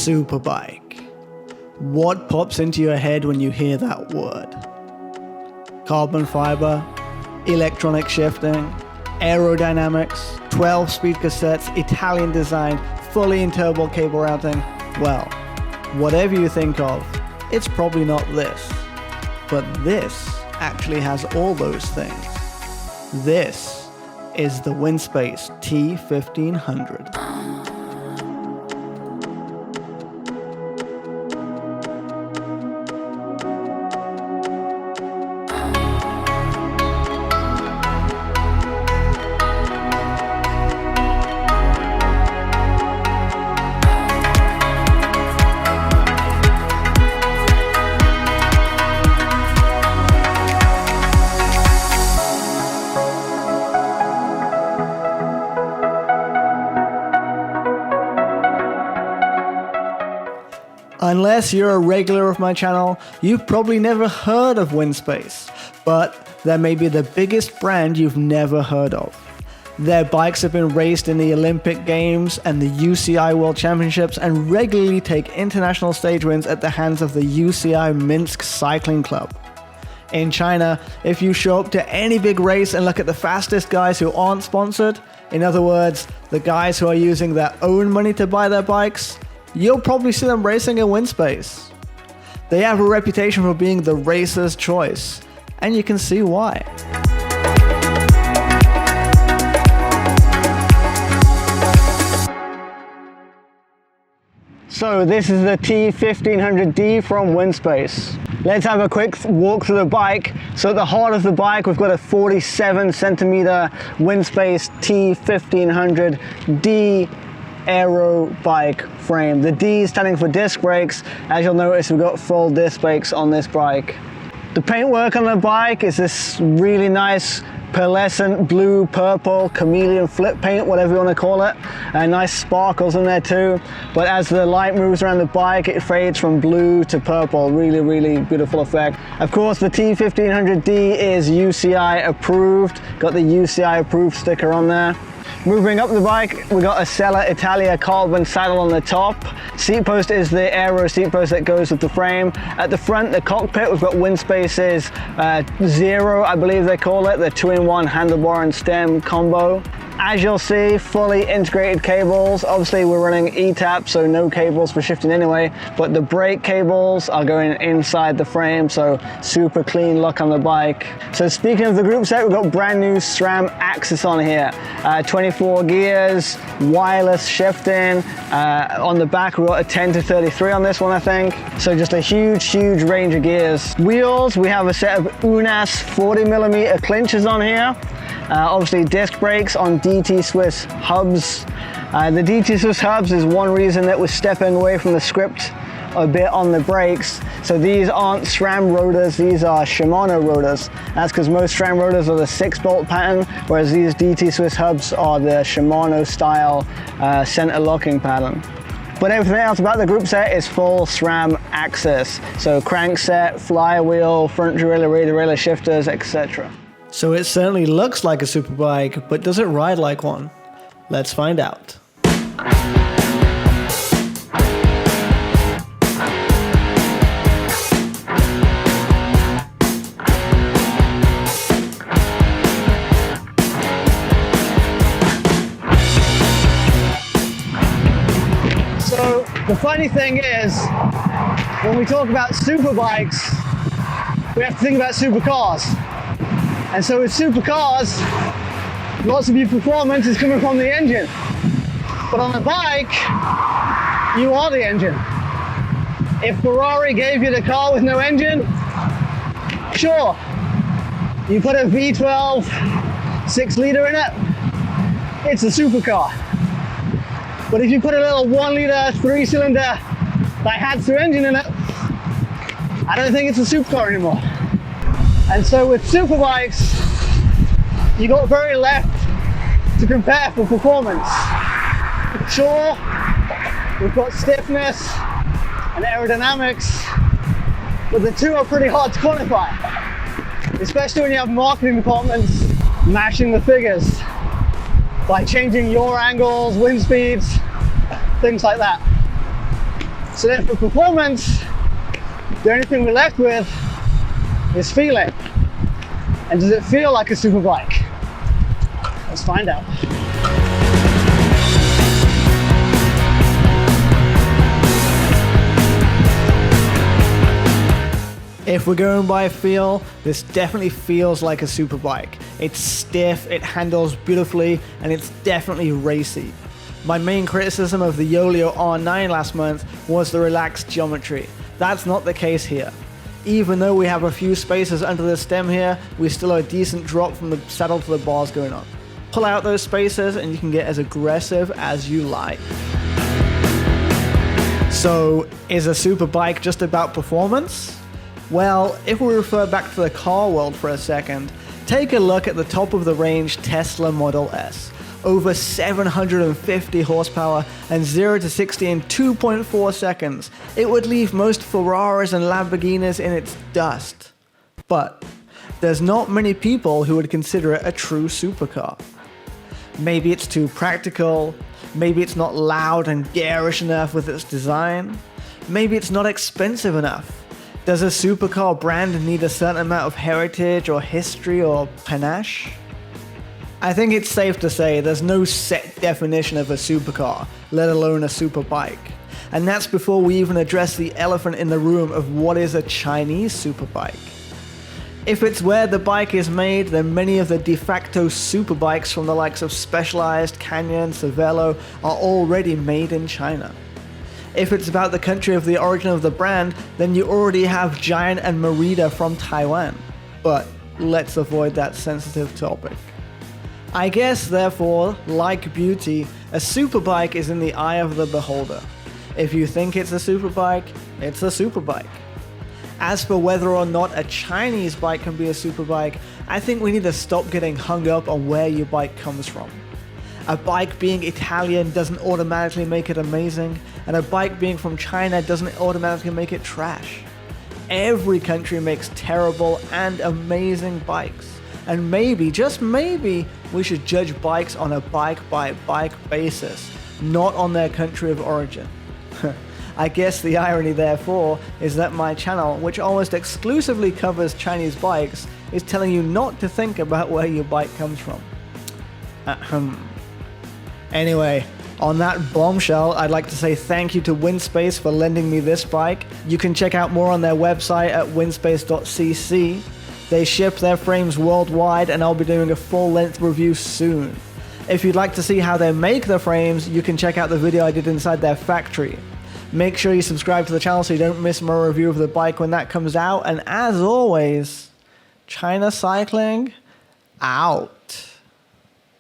Superbike. What pops into your head when you hear that word? Carbon fiber, electronic shifting, aerodynamics, 12-speed cassettes, Italian design, fully in turbo cable routing. Well, whatever you think of, it's probably not this. But this actually has all those things. This is the Winspace T1500. Unless you're a regular of my channel, you've probably never heard of Winspace, but they may be the biggest brand you've never heard of. Their bikes have been raced in the Olympic Games and the UCI World Championships and regularly take international stage wins at the hands of the UCI Minsk Cycling Club. In China, if you show up to any big race and look at the fastest guys who aren't sponsored, in other words, the guys who are using their own money to buy their bikes, you'll probably see them racing in Winspace. They have a reputation for being the racer's choice, and you can see why. So this is the T1500D from Winspace. Let's have a quick walk through the bike. So at the heart of the bike, we've got a 47 centimeter Winspace T1500D aero bike frame. The D is standing for disc brakes. As you'll notice, we've got full disc brakes on this bike. The paintwork on the bike is this really nice pearlescent blue, purple, chameleon flip paint, whatever you want to call it. Nice sparkles in there too. But as the light moves around the bike, it fades from blue to purple. Really, really beautiful effect. Of course, the T1500D is UCI approved. Got the UCI approved sticker on there. Moving up the bike, we got a Sella Italia carbon saddle on the top. Seat post is the aero seat post that goes with the frame. At the front, the cockpit, we've got Winspace's Zero, I believe they call it, the 2-in-1 handlebar and stem combo. As you'll see, fully integrated cables. Obviously, we're running E-tap, so no cables for shifting anyway, but the brake cables are going inside the frame, so super clean look on the bike. So speaking of the group set, we've got brand new SRAM AXS on here. 24 gears, wireless shifting. On the back, we've got a 10 to 33 on this one, I think. So just a huge range of gears. Wheels, we have a set of Unas 40mm clinchers on here. Obviously disc brakes on DT Swiss hubs. The DT Swiss hubs is one reason that we're stepping away from the script a bit on the brakes. So these aren't SRAM rotors, these are Shimano rotors. That's because most SRAM rotors are the 6-bolt pattern, whereas these DT Swiss hubs are the Shimano style center locking pattern. But everything else about the group set is full SRAM AXS. So crankset, flywheel, front derailleur shifters, etc. So it certainly looks like a superbike, but does it ride like one? Let's find out. So the funny thing is, when we talk about superbikes, we have to think about supercars. And so with supercars, lots of your performance is coming from the engine. But on a bike, you are the engine. If Ferrari gave you the car with no engine, sure, you put a V12 6-liter in it, it's a supercar. But if you put a little 1-liter 3-cylinder Daihatsu engine in it, I don't think it's a supercar anymore. And so with superbikes, you got very left to compare for performance. Sure, we've got stiffness and aerodynamics, but the two are pretty hard to quantify, especially when you have marketing departments mashing the figures by changing yaw angles, wind speeds, things like that. So then for performance, the only thing we're left with is feeling. And does it feel like a superbike? Let's find out. If we're going by feel, this definitely feels like a superbike. It's stiff, it handles beautifully, and it's definitely racy. My main criticism of the Yolio R9 last month was the relaxed geometry. That's not the case here. Even though we have a few spaces under the stem here, we still have a decent drop from the saddle to the bars going on. Pull out those spaces and you can get as aggressive as you like. So, is a superbike just about performance? Well, if we refer back to the car world for a second, take a look at the top of the range Tesla Model S. Over 750 horsepower and 0 to 60 in 2.4 seconds. It would leave most Ferraris and Lamborghinis in its dust. But there's not many people who would consider it a true supercar. Maybe it's too practical, maybe it's not loud and garish enough with its design, maybe it's not expensive enough. Does a supercar brand need a certain amount of heritage or history or panache? I think it's safe to say there's no set definition of a supercar, let alone a superbike. And that's before we even address the elephant in the room of what is a Chinese superbike. If it's where the bike is made, then many of the de facto superbikes from the likes of Specialized, Canyon, Cervelo are already made in China. If it's about the country of the origin of the brand, then you already have Giant and Merida from Taiwan. But let's avoid that sensitive topic. I guess, therefore, like beauty, a superbike is in the eye of the beholder. If you think it's a superbike, it's a superbike. As for whether or not a Chinese bike can be a superbike, I think we need to stop getting hung up on where your bike comes from. A bike being Italian doesn't automatically make it amazing, and a bike being from China doesn't automatically make it trash. Every country makes terrible and amazing bikes. And maybe, just maybe, we should judge bikes on a bike-by-bike basis, not on their country of origin. I guess the irony, therefore, is that my channel, which almost exclusively covers Chinese bikes, is telling you not to think about where your bike comes from. Anyway, on that bombshell, I'd like to say thank you to Winspace for lending me this bike. You can check out more on their website at winspace.cc. They ship their frames worldwide, and I'll be doing a full-length review soon. If you'd like to see how they make the frames, you can check out the video I did inside their factory. Make sure you subscribe to the channel so you don't miss my review of the bike when that comes out, and as always, China Cycling, out.